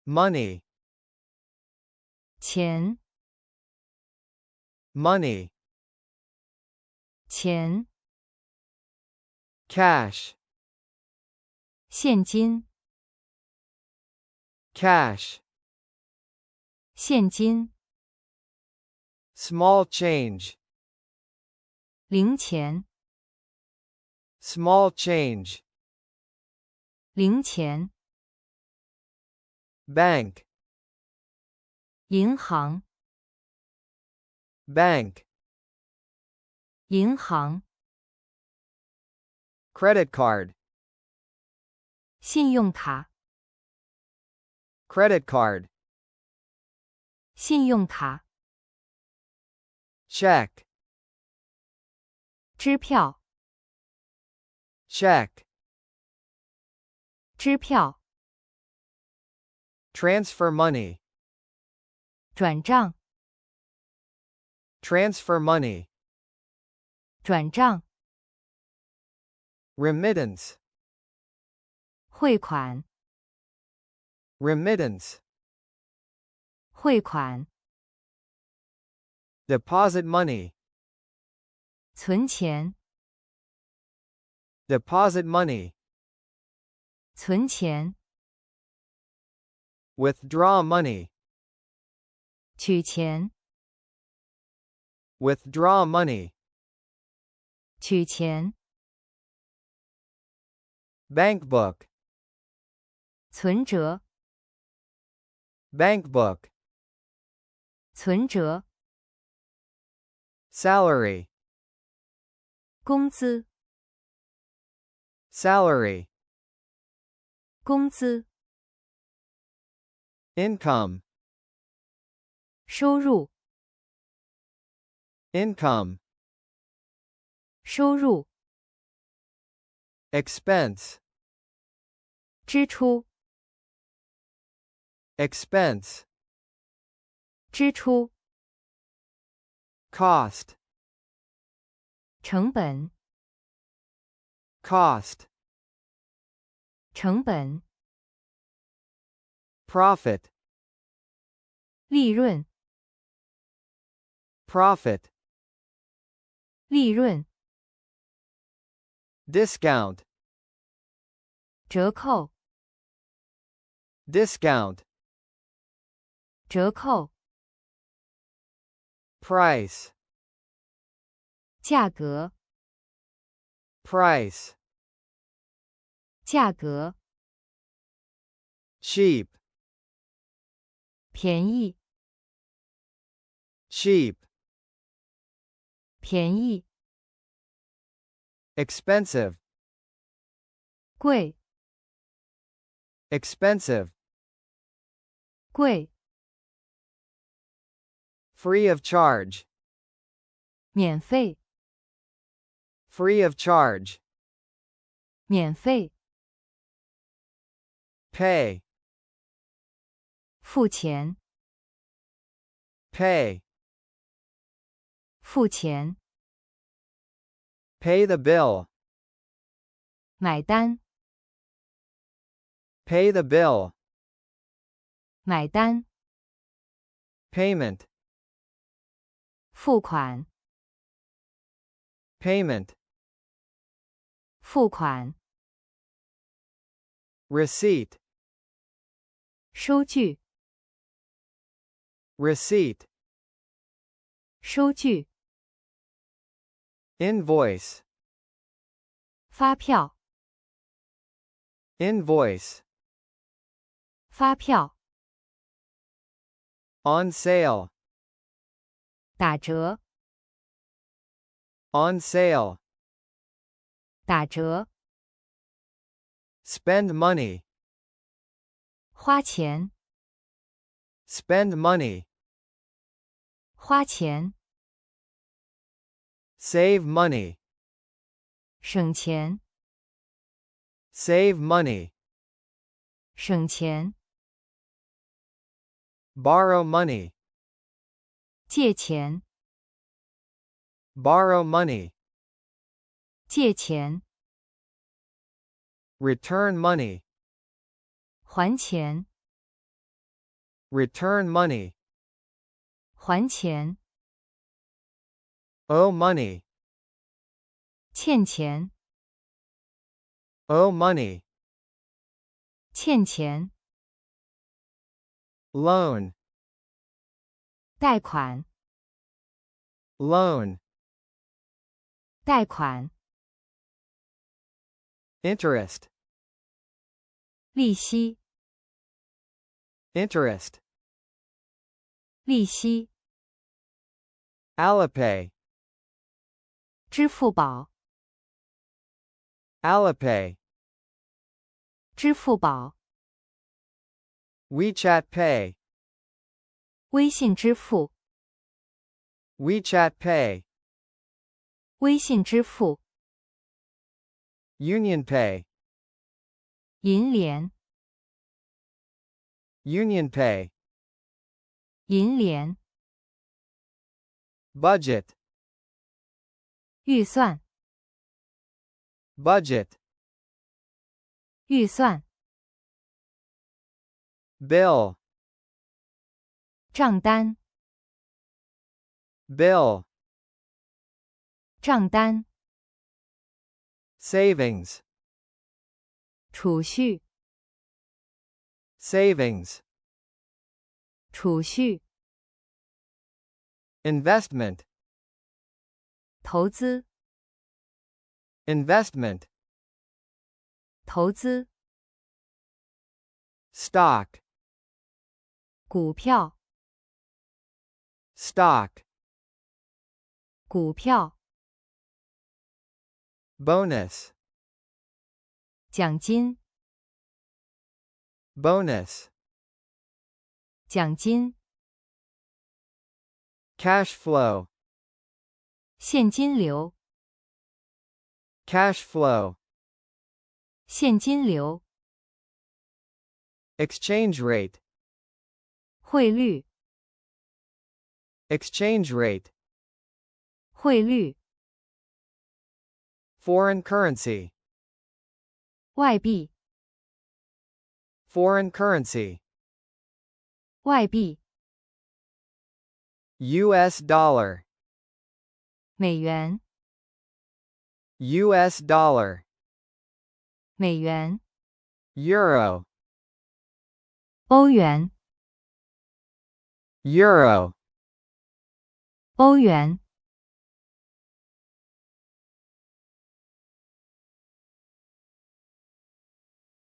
money, 钱 money, 钱 cash, 现金 cash, 现金 small change, 零钱 small change, 零钱 bank, 银行 bank, 银行 credit card, 信用卡 credit card, 信用卡 check, 支票 check, 支票 transfer money, 转账 transfer money, 转账 remittance, 汇款 remittance, 汇款 deposit money, 存钱 deposit money, 存钱 withdraw money, 取钱 withdraw money, 取钱 bank book, 存折 bank book, 存折 salary, 工资 salary, 工资 income, 收入 income, 收入 expense, 支出 expense, 支出 cost, 成本 cost, 成本 profit, 利润 profit, 利润 discount, 折扣 discount, 折扣 price, 价格 price, 价格 cheap, 便宜 cheap, 便宜 expensive, 贵 expensive, 贵 free of charge, 免费 free of charge, 免费 pay, 付钱 pay, 付钱 pay the bill, 买单 pay the bill, 买单 payment, 付款 payment, 付款 receipt, 收据 receipt, 收据 invoice, 发票 invoice, 发票 on sale, 打折 on sale, 打折 spend money, 花钱 spend money, 花钱 save money, 省钱 save money, 省钱 borrow money, 借钱 borrow money, 借钱 return money, 还钱 return money, 还钱， owe money, 欠钱， owe money, 欠钱， loan, 贷款， loan, 贷款， interest, 利息， interest, 利息， Alipay, 支付宝， Alipay, 支付宝， WeChat Pay, 微信支付， WeChat Pay, 微信支付， Union Pay, 银联， Union Pay, 银联， budget, 预算， budget, 预算， bill, 账单， bill, 账单， savings, 储蓄， savings, 储蓄， investment, 投资， investment, 投资， stock, 股票， stock, 股票， bonus, 奖金， bonus, 奖金， cash flow, 现金流， cash flow, 现金流， exchange rate, 汇率， exchange rate, 汇率， foreign currency, 外币， foreign currency, 外币， US dollar, 美元， US dollar, 美元， euro, 欧元， euro, 欧元。